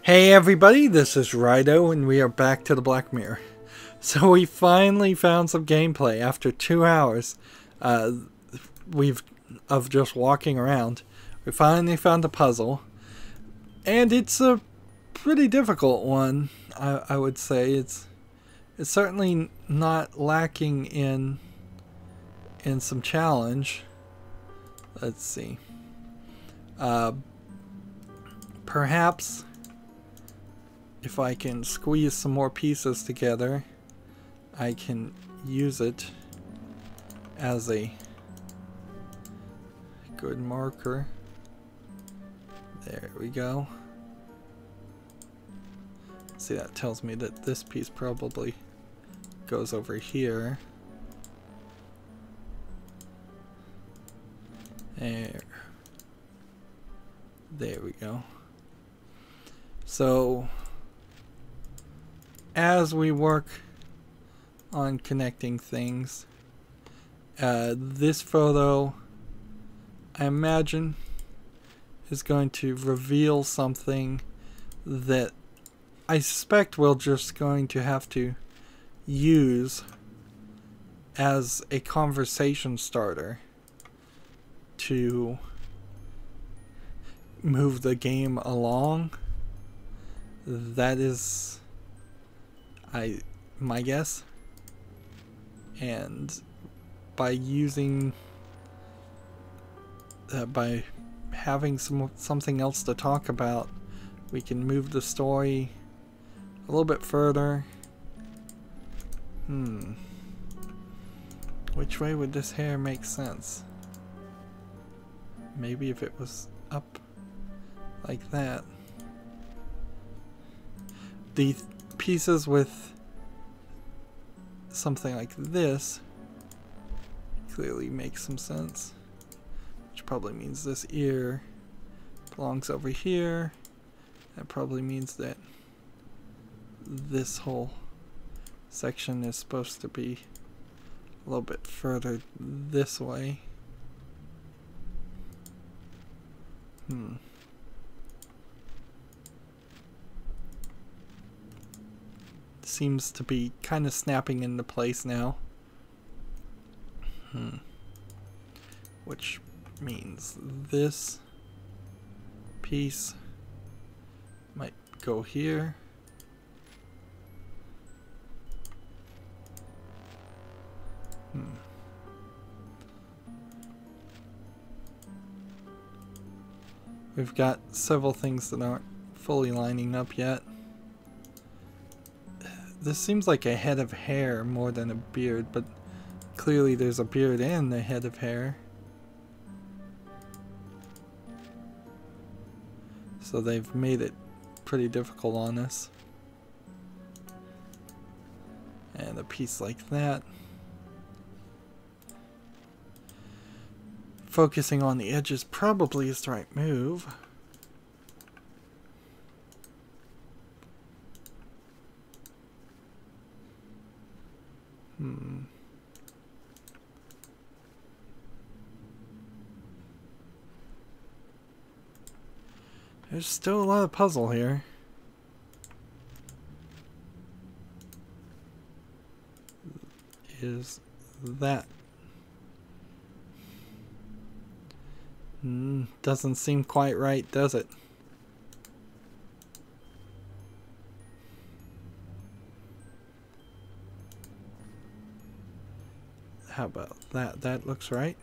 Hey everybody, this is Rydo and we are back to the Black Mirror. So we finally found some gameplay after 2 hours of just walking around. We finally found a puzzle, and it's a pretty difficult one. I would say it's certainly not lacking in some challenge. Let's see. Perhaps if I can squeeze some more pieces together, I can use it as a good marker. There we go. See, that tells me that this piece probably goes over here. There we go. So as we work on connecting things, this photo, I imagine, is going to reveal something that I suspect we're just going to have to use as a conversation starter to move the game along. That is my guess, and by using by having something else to talk about, we can move the story a little bit further. Which way would this hair make sense? Maybe if it was up like that. The pieces with something like this clearly make some sense, which probably means this ear belongs over here. That probably means that this whole section is supposed to be a little bit further this way. Seems to be kind of snapping into place now. Which means this piece might go here. We've got several things that aren't fully lining up yet. This seems like a head of hair more than a beard, but clearly there's a beard and a head of hair. So they've made it pretty difficult on us. And a piece like that. Focusing on the edges probably is the right move. There's still a lot of puzzle here. Is that? Doesn't seem quite right, does it? How about that? That looks right.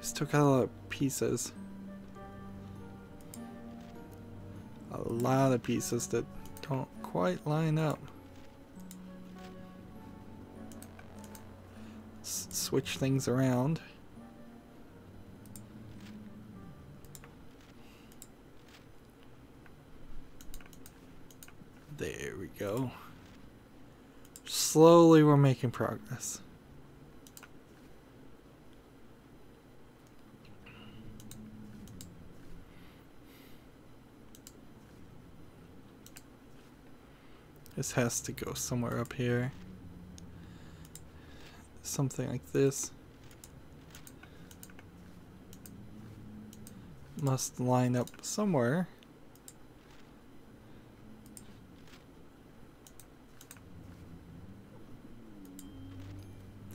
Just took out a lot of pieces. A lot of pieces that don't quite line up. Switch things around. There we go. Slowly we're making progress. This has to go somewhere up here. Something like this. Must line up somewhere.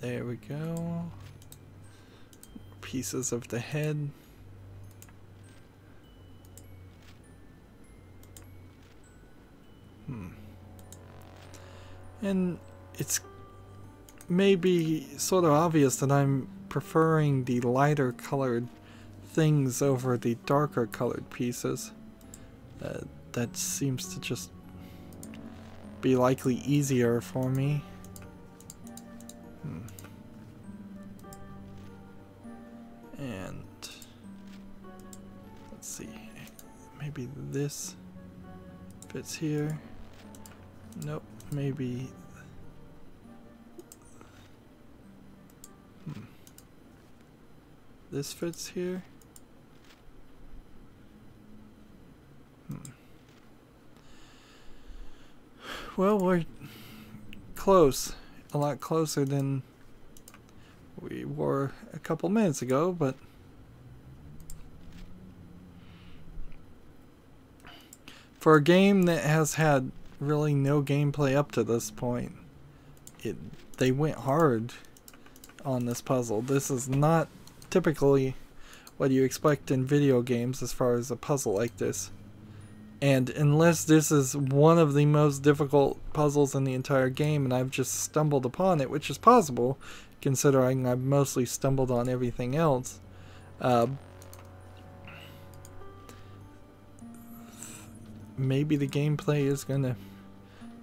There we go. Pieces of the head. And it's maybe sort of obvious that I'm preferring the lighter colored things over the darker colored pieces. That seems to just be likely easier for me. And let's see, maybe this fits here. Nope, maybe this fits here. Well, we're close, a lot closer than we were a couple minutes ago, but for a game that has had really no gameplay up to this point, they went hard on this puzzle. This is not typically what you expect in video games as far as a puzzle like this. And unless this is one of the most difficult puzzles in the entire game and I've just stumbled upon it, which is possible considering I've mostly stumbled on everything else, maybe the gameplay is going to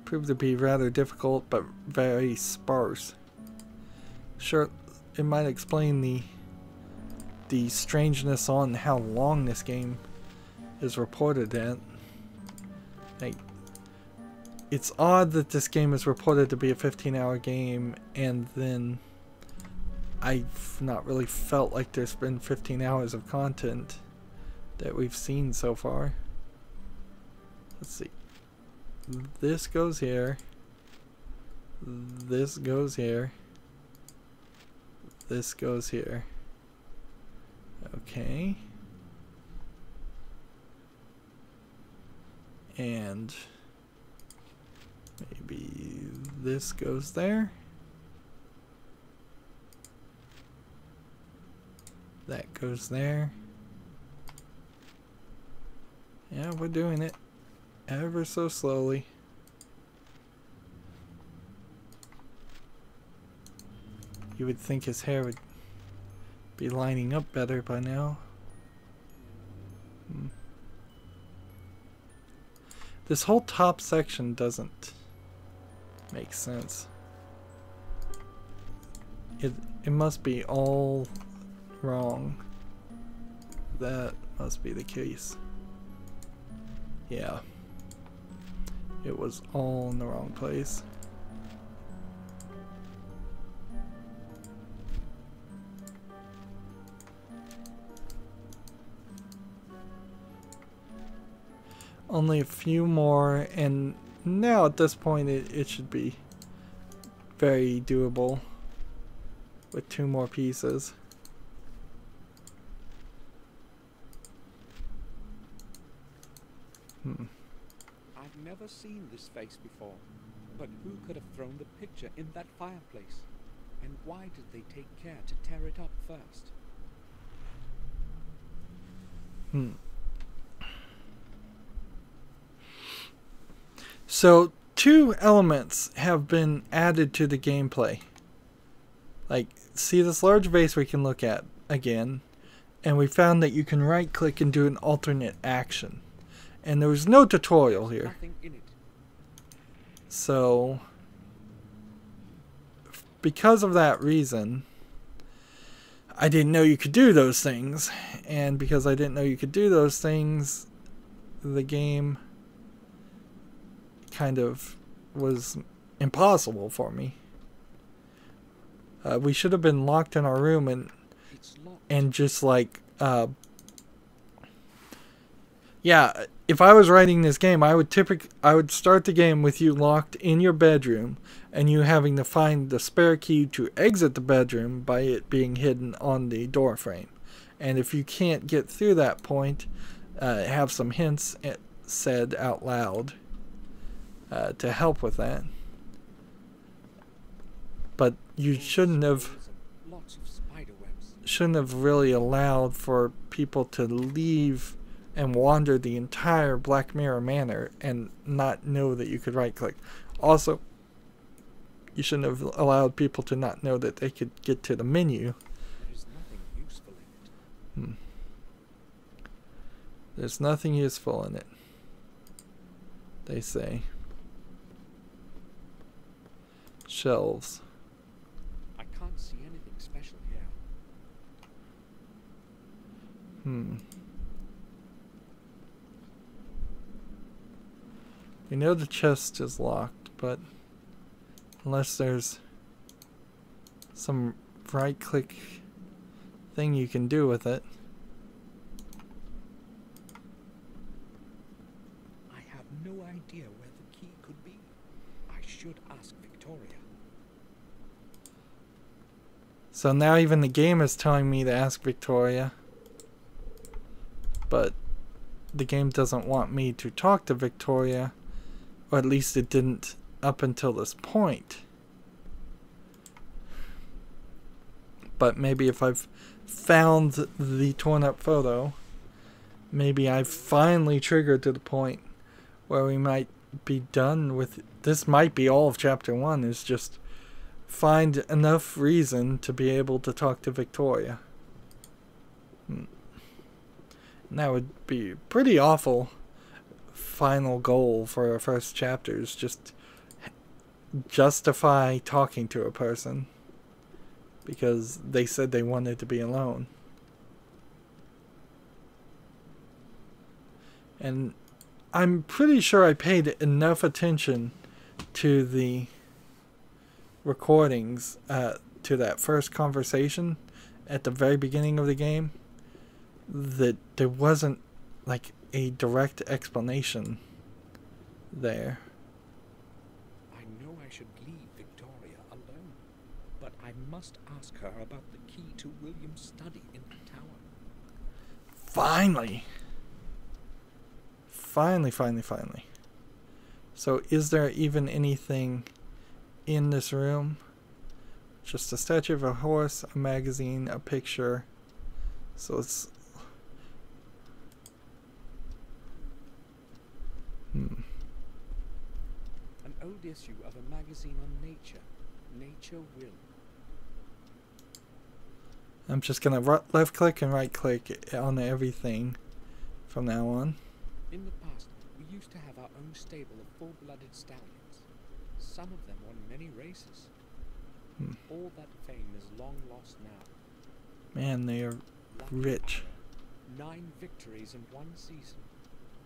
prove to be rather difficult but very sparse. Sure, it might explain the strangeness on how long this game is reported at. Like, it's odd that this game is reported to be a 15-hour game, and then I've not really felt like there's been 15 hours of content that we've seen so far. Let's see. This goes here. This goes here. This goes here. Okay. And maybe this goes there. That goes there. Yeah, we're doing it ever so slowly. You would think his hair would be lining up better by now. This whole top section doesn't make sense. It must be all wrong. That must be the case. Yeah. It was all in the wrong place. Only a few more, and now at this point it should be very doable with 2 more pieces. I've never seen this face before, but who could have thrown the picture in that fireplace? And why did they take care to tear it up first? So 2 elements have been added to the gameplay. Like, see this large vase we can look at again, and we found that you can right click and do an alternate action. And there was no tutorial here. Nothing in it. So because of that reason, I didn't know you could do those things, and because I didn't know you could do those things, the game kind of was impossible for me. We should have been locked in our room and just like yeah, if I was writing this game, I would start the game with you locked in your bedroom and you having to find the spare key to exit the bedroom by it being hidden on the door frame. And if you can't get through that point, have some hints said out loud to help with that. But you shouldn't have really allowed for people to leave and wander the entire Black Mirror manor and not know that you could right click. Also, you shouldn't have allowed people to not know that they could get to the menu. There's nothing useful in it. There's nothing useful in it, they say. Shelves. I can't see anything special here. We know the chest is locked, but unless there's some right-click thing you can do with it. I have no idea where the key could be. I should ask Victoria. So now even the game is telling me to ask Victoria. But the game doesn't want me to talk to Victoria. Or at least it didn't up until this point. But maybe if I've found the torn up photo, maybe I've finally triggered to the point where we might be done with... This might be all of Chapter 1, is just find enough reason to be able to talk to Victoria. And that would be pretty awful final goal for our first chapters. Just justify talking to a person because they said they wanted to be alone. And I'm pretty sure I paid enough attention to the recordings, to that first conversation at the very beginning of the game, that there wasn't like a direct explanation there. I know I should leave Victoria alone, but I must ask her about the key to William's study in the tower. Finally! Finally. So is there even anything in this room? Just a statue of a horse, a magazine, a picture. So it's... An old issue of a magazine on nature. Nature Will. I'm just gonna left click and right click on everything from now on. In the past, we used to have our own stable of full-blooded stallions. Some of them won many races. All that fame is long lost now. Man, they are rich. 9 victories in 1 season.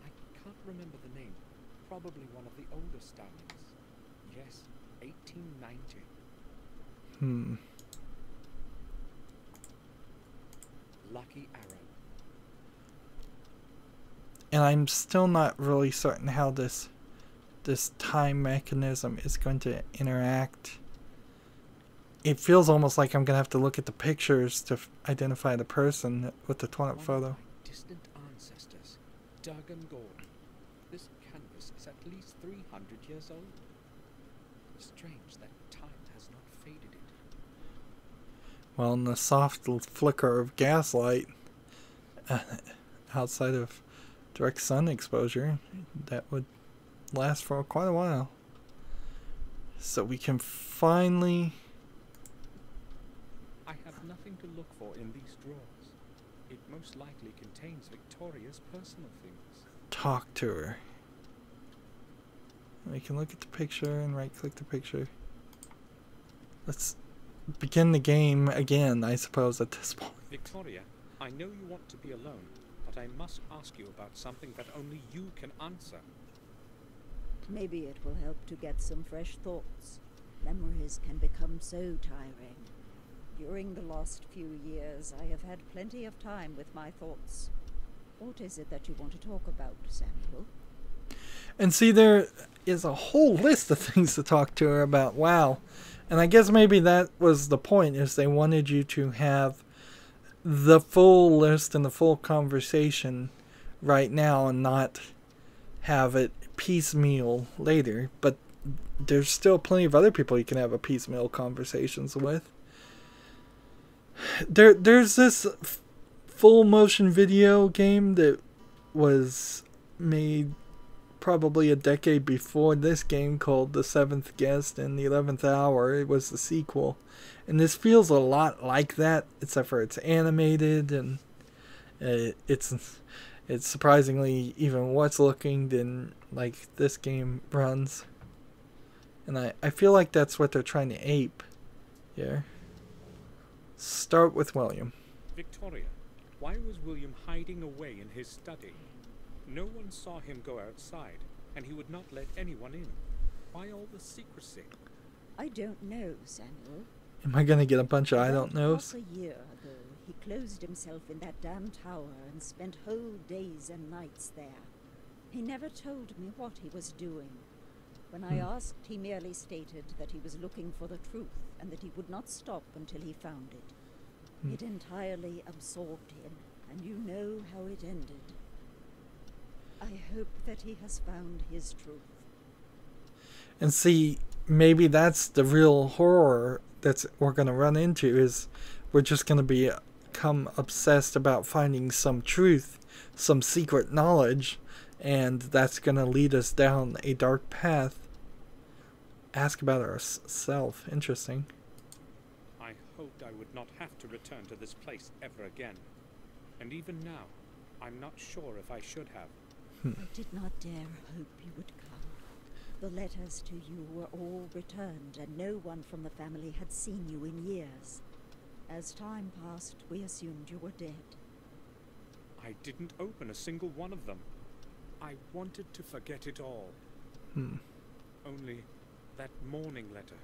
I can't remember the name. Probably one of the older stallions. Yes, 1890. Lucky Arrow. And I'm still not really certain how this time mechanism is going to interact. It feels almost like I'm going to have to look at the pictures to identify the person with the torn up photo. One of my distant ancestors, Durgan Gordon. This canvas is at least 300 years old. Strange that time has not faded it. Well, in the soft flicker of gaslight outside of direct sun exposure, that would last for quite a while. So we can finally... I have nothing to look for in these drawers. It most likely contains Victoria's personal things. Talk to her. We can look at the picture and right click the picture. Let's begin the game again, I suppose, at this point. Victoria, I know you want to be alone, but I must ask you about something that only you can answer. Maybe it will help to get some fresh thoughts. Memories can become so tiring. During the last few years, I have had plenty of time with my thoughts. What is it that you want to talk about, Samuel? And see, there is a whole list of things to talk to her about. Wow. And I guess maybe that was the point, is they wanted you to have the full list and the full conversation right now and not have it piecemeal later. But there's still plenty of other people you can have a piecemeal conversations with. There's this full motion video game that was made probably a decade before this game called The Seventh Guest and the 11th Hour. It was the sequel. And this feels a lot like that, except for it's animated and it's surprisingly even worse looking than like this game runs. And I feel like that's what they're trying to ape here. Start with William. Victoria, why was William hiding away in his study? No one saw him go outside, and he would not let anyone in. Why all the secrecy? I don't know, Samuel. Am I going to get a bunch of I don't About knows? half a year ago, he closed himself in that damn tower and spent whole days and nights there. He never told me what he was doing. When I asked, he merely stated that he was looking for the truth and that he would not stop until he found it. It entirely absorbed him, and you know how it ended. I hope that he has found his truth. And see, maybe that's the real horror that we're going to run into, is we're just going to become obsessed about finding some truth, some secret knowledge, and that's going to lead us down a dark path. Ask about ourselves. Interesting. I hoped I would not have to return to this place ever again. And even now, I'm not sure if I should have. I did not dare hope you would come. The letters to you were all returned, and no one from the family had seen you in years. As time passed, we assumed you were dead. I didn't open a single one of them. I wanted to forget it all. Only that morning letter.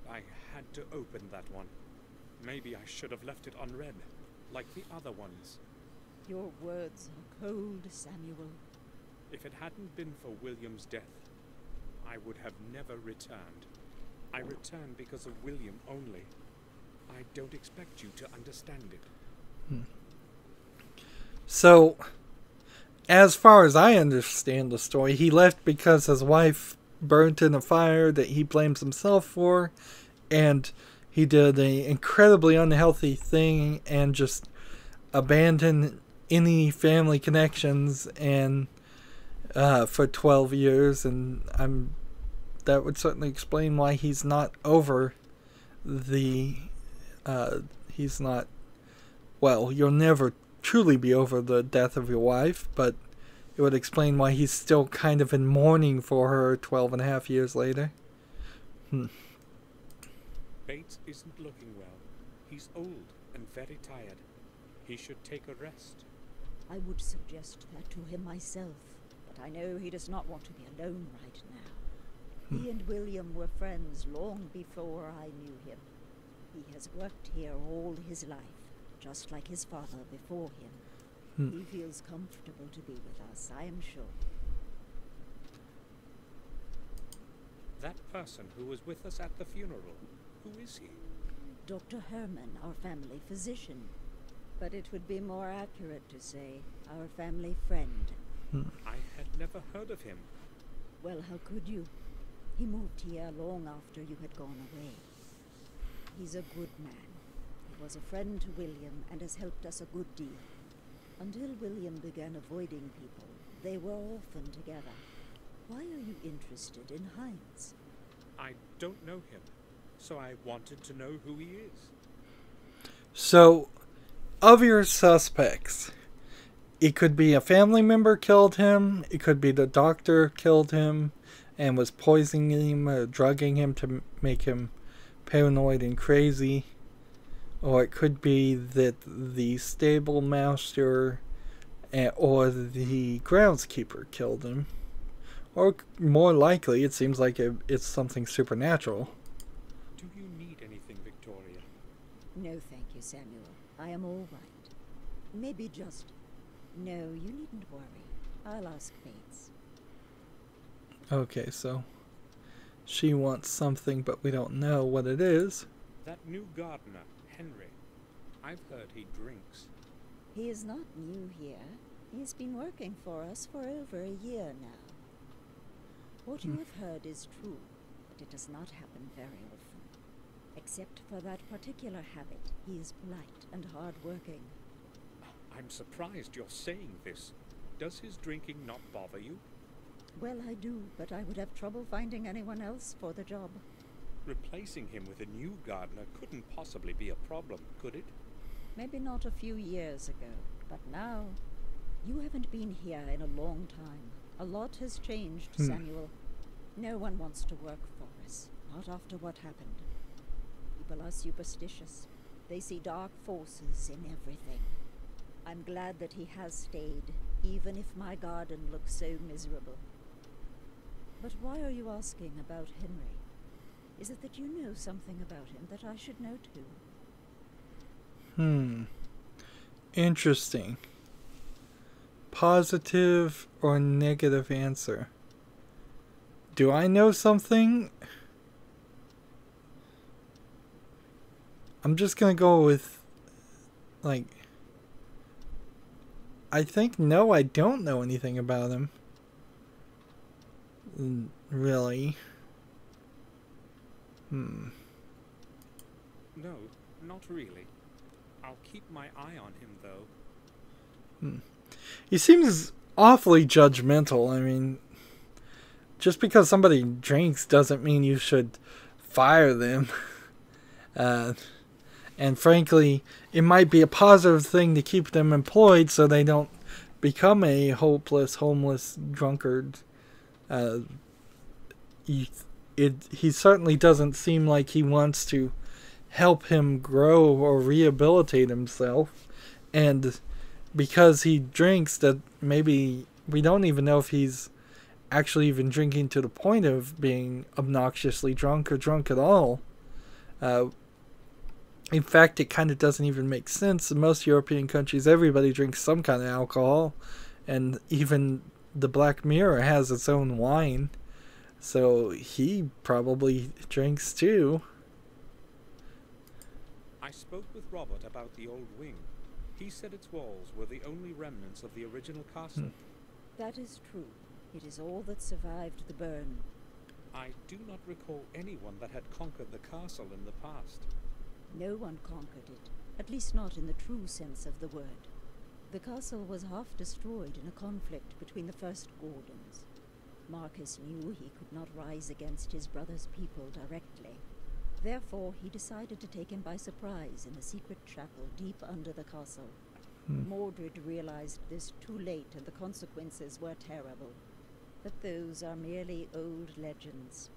I had to open that one. Maybe I should have left it unread, like the other ones. Your words are cold, Samuel. If it hadn't been for William's death, I would have never returned. I returned because of William only. I don't expect you to understand it. So, as far as I understand the story, he left because his wife burnt in a fire that he blames himself for, and he did an incredibly unhealthy thing and just abandoned any family connections and for 12 years, and that would certainly explain why he's not over the he's not, well, you'll never truly be over the death of your wife, but it would explain why he's still kind of in mourning for her 12 and a half years later. Bates isn't looking well. He's old and very tired. He should take a rest. I would suggest that to him myself, but I know he does not want to be alone right now. He and William were friends long before I knew him. He has worked here all his life, just like his father before him. He feels comfortable to be with us, I am sure. That person who was with us at the funeral, who is he? Dr. Herman, our family physician. But it would be more accurate to say our family friend. I had never heard of him. Well, how could you? He moved here long after you had gone away. He's a good man. He was a friend to William and has helped us a good deal. Until William began avoiding people, they were often together. Why are you interested in Heinz? I don't know him, so I wanted to know who he is. So, of your suspects, it could be a family member killed him, it could be the doctor killed him and was poisoning him or drugging him to make him paranoid and crazy, or it could be that the stable master or the groundskeeper killed him, or more likely it seems like it's something supernatural. Do you need anything, Victoria? No, thank you, Samuel. I am all right. Maybe just No, you needn't worry. I'll ask Bates. Okay, so she wants something, but we don't know what it is. That new gardener, Henry. I've heard he drinks. He is not new here. He's been working for us for over a year now. What you have heard is true, but it does not happen very often. Except for that particular habit, he is polite and hard-working. I'm surprised you're saying this. Does his drinking not bother you? Well, I do, but I would have trouble finding anyone else for the job. Replacing him with a new gardener couldn't possibly be a problem, could it? Maybe not a few years ago, but now... You haven't been here in a long time. A lot has changed, Samuel. No one wants to work for us, not after what happened. People are superstitious. They see dark forces in everything. I'm glad that he has stayed, even if my garden looks so miserable. But why are you asking about Henry? Is it that you know something about him that I should know too? Interesting. Positive or negative answer? Do I know something? I'm just gonna go with, like, I think no, I don't know anything about him. Really? No, not really. I'll keep my eye on him, though. He seems awfully judgmental. I mean, just because somebody drinks doesn't mean you should fire them. And frankly, it might be a positive thing to keep them employed so they don't become a hopeless, homeless drunkard. He certainly doesn't seem like he wants to help him grow or rehabilitate himself. And because he drinks, that maybe we don't even know if he's actually even drinking to the point of being obnoxiously drunk or drunk at all. In fact, it kind of doesn't even make sense. In most European countries, everybody drinks some kind of alcohol, and even the Black Mirror has its own wine. So he probably drinks too. I spoke with Robert about the old wing. He said its walls were the only remnants of the original castle. That is true. It is all that survived the burn. I do not recall anyone that had conquered the castle in the past. No one conquered it, at least not in the true sense of the word. The castle was half destroyed in a conflict between the first Gordons. Marcus knew he could not rise against his brother's people directly. Therefore, he decided to take him by surprise in a secret chapel deep under the castle. Mordred realized this too late, and the consequences were terrible. But those are merely old legends.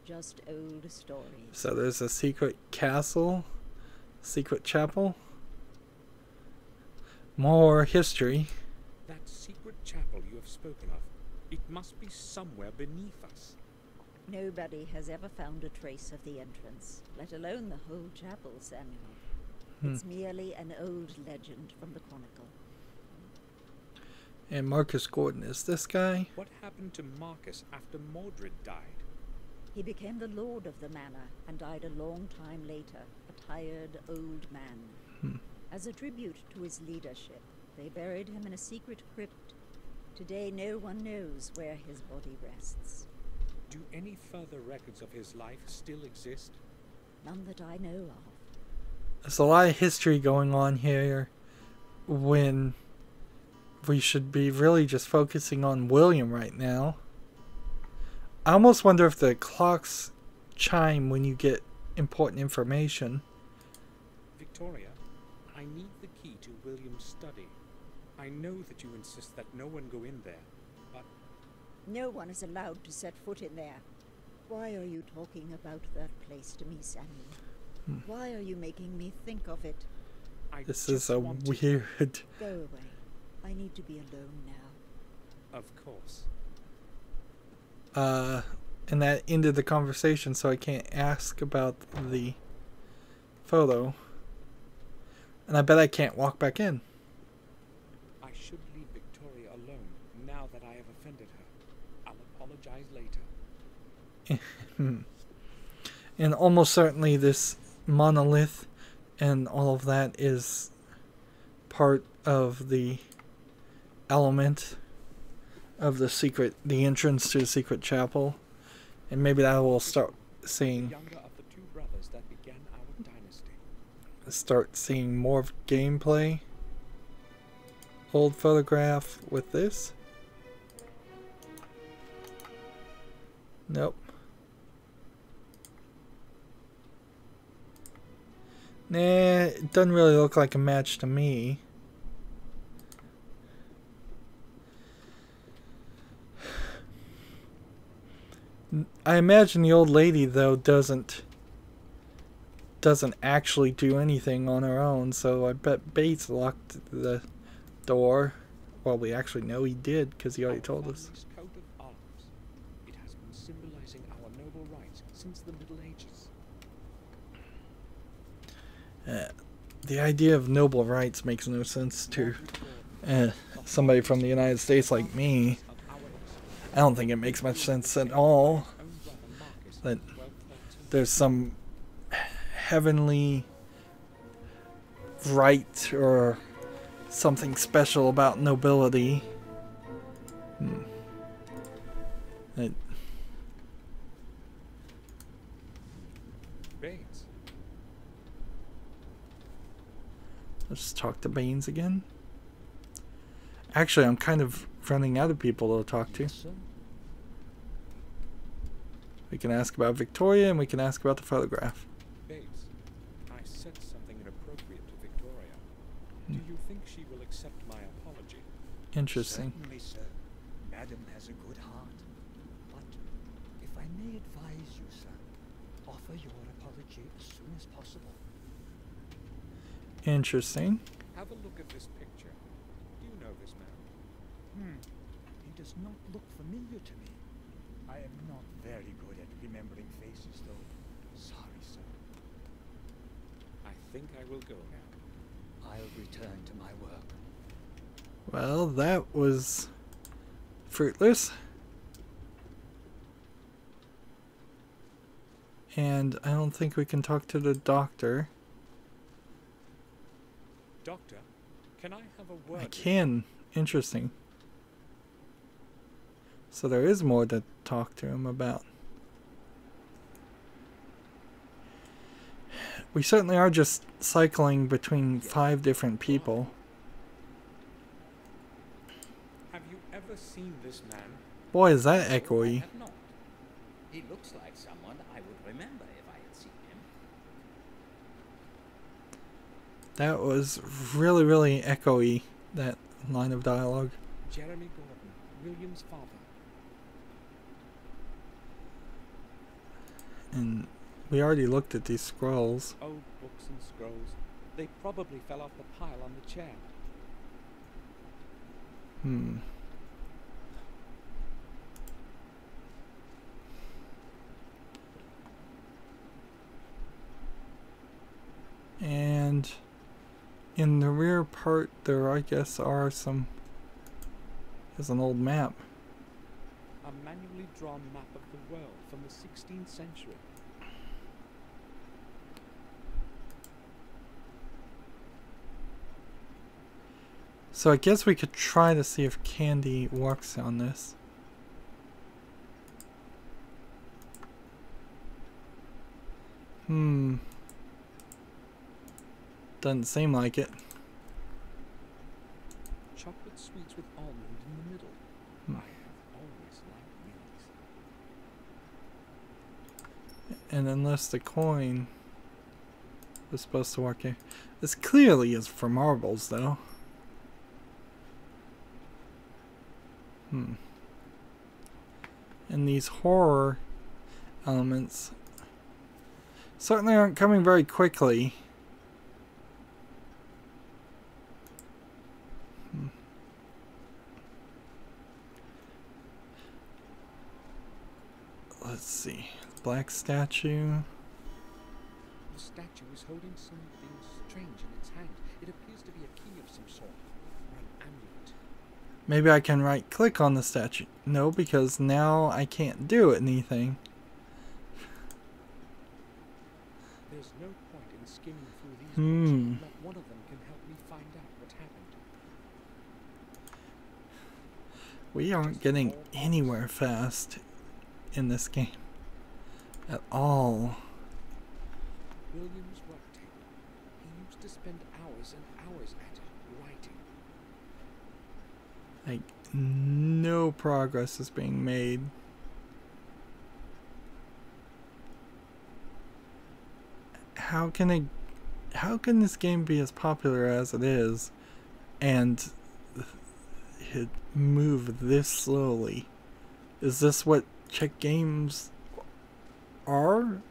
Just old stories. So there's a secret castle, secret chapel. More history. That secret chapel you have spoken of, it must be somewhere beneath us. Nobody has ever found a trace of the entrance, let alone the whole chapel, Samuel. It's merely an old legend from the Chronicle. And Marcus Gordon is this guy? What happened to Marcus after Mordred died? He became the lord of the manor and died a long time later, a tired old man. As a tribute to his leadership, they buried him in a secret crypt. Today no one knows where his body rests. Do any further records of his life still exist? None that I know of. There's a lot of history going on here when we should be really just focusing on William right now. I almost wonder if the clocks chime when you get important information. Victoria, I need the key to William's study. I know that you insist that no one go in there, but... No one is allowed to set foot in there. Why are you talking about that place to me, Samuel? Why are you making me think of it? This is a weird... Go away. I need to be alone now. Of course. And that ended the conversation, so I can't ask about the photo. And I bet I can't walk back in. I should apologize later. And almost certainly this monolith and all of that is part of the element of the entrance to the secret chapel. And maybe that will start seeing more of gameplay. Old photograph with this. Nope. Nah, it doesn't really look like a match to me. I imagine the old lady, though, doesn't actually do anything on her own, so I bet Bates locked the door. Well, we actually know he did, because he already told us. Coat of arms. It has been symbolizing our noble rights since the Middle Ages. The idea of noble rights makes no sense to somebody from the United States like me. I don't think it makes much sense at all that there's some heavenly right or something special about nobility. Bates. Let's talk to Baines again. Actually, I'm kind of running out of people to talk to. We can ask about Victoria and we can ask about the photograph. Bates, I said something inappropriate to Victoria. Do you think she will accept my apology? Interesting. Certainly, sir. Madam has a good heart. But if I may advise you, sir, offer your apology as soon as possible. Interesting. Have a look at this picture. Do you know this man? He does not look familiar to me. I am not very good at remembering faces, though. Sorry, sir. I think I will go now. I'll return to my work. Well, that was fruitless. And I don't think we can talk to the doctor. Doctor, can I have a word? I can. Interesting. So there is more to talk to him about. We certainly are just cycling between 5 different people. Have you ever seen this man? Boy, is that echoey. I have not. He looks like someone I would remember if I had seen him. That was really, really echoey, that line of dialogue. Jeremy Gordon, William's father. And we already looked at these scrolls. Old books and scrolls. They probably fell off the pile on the chair. And in the rear part there, I guess, are some... There's an old map. A manually drawn map of the world from the 16th century. So I guess we could try to see if Candy works on this. Doesn't seem like it. Chocolate sweets with almond in the middle. I have always liked these. And unless the coin was supposed to work here. This clearly is for marbles, though. And these horror elements certainly aren't coming very quickly. Let's see. Black statue. The statue is holding something strange in its hand. It appears to be a key of some sort, or an amulet. Maybe I can right click on the statue. No, because now I can't do anything. There's no point in skimming through these books. Not one of them can help me find out what happened. We aren't getting anywhere fast in this game at all. William's work table. He used to spend hours and hours at it, writing. Like, no progress is being made. How can this game be as popular as it is and it move this slowly? Is this what Czech games are?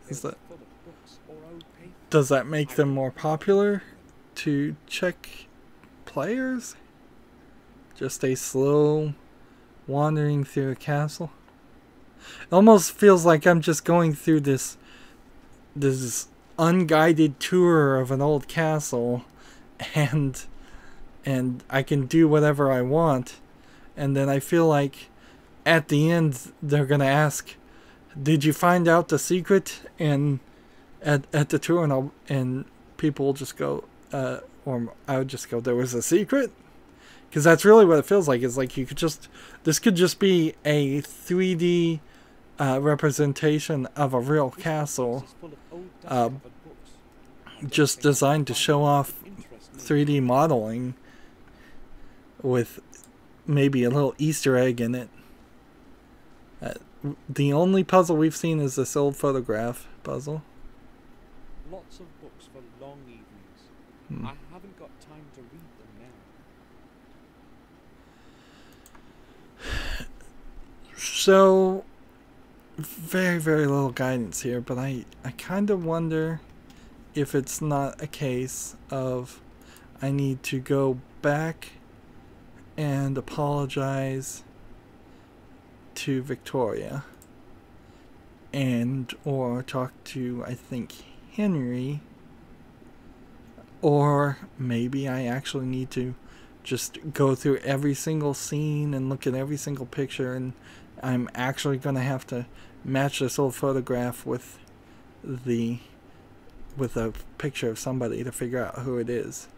Does that make them more popular to Czech players? Just a slow wandering through a castle. It almost feels like I'm just going through this unguided tour of an old castle, and I can do whatever I want, and then I feel like at the end they're gonna ask, "Did you find out the secret?" And at the tour, and people will just go, or I would just go, "There was a secret." Because that's really what it feels like. It's like this could just be a 3D representation of a real castle, just designed to show off 3D modeling with maybe a little Easter egg in it. The only puzzle we've seen is this old photograph puzzle. Lots of books for long evenings. I haven't got time to read them now. So, very, very little guidance here, but I kind of wonder if it's not a case of I need to go back and apologize to Victoria or talk to, I think, Henry, or maybe I actually need to just go through every single scene and look at every single picture, and I'm actually going to have to match this old photograph with a picture of somebody to figure out who it is.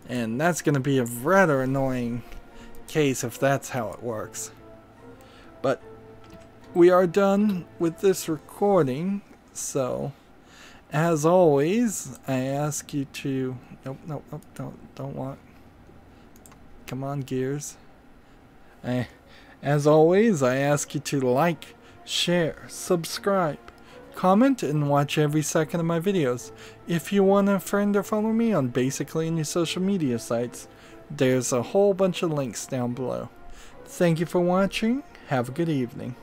And that's going to be a rather annoying case if that's how it works. But we are done with this recording, so as always, I ask you to... Nope, don't want... Come on, Gears. As always, I ask you to like, share, subscribe, comment, and watch every second of my videos. If you want to friend or follow me on basically any social media sites, there's a whole bunch of links down below. Thank you for watching. Have a good evening.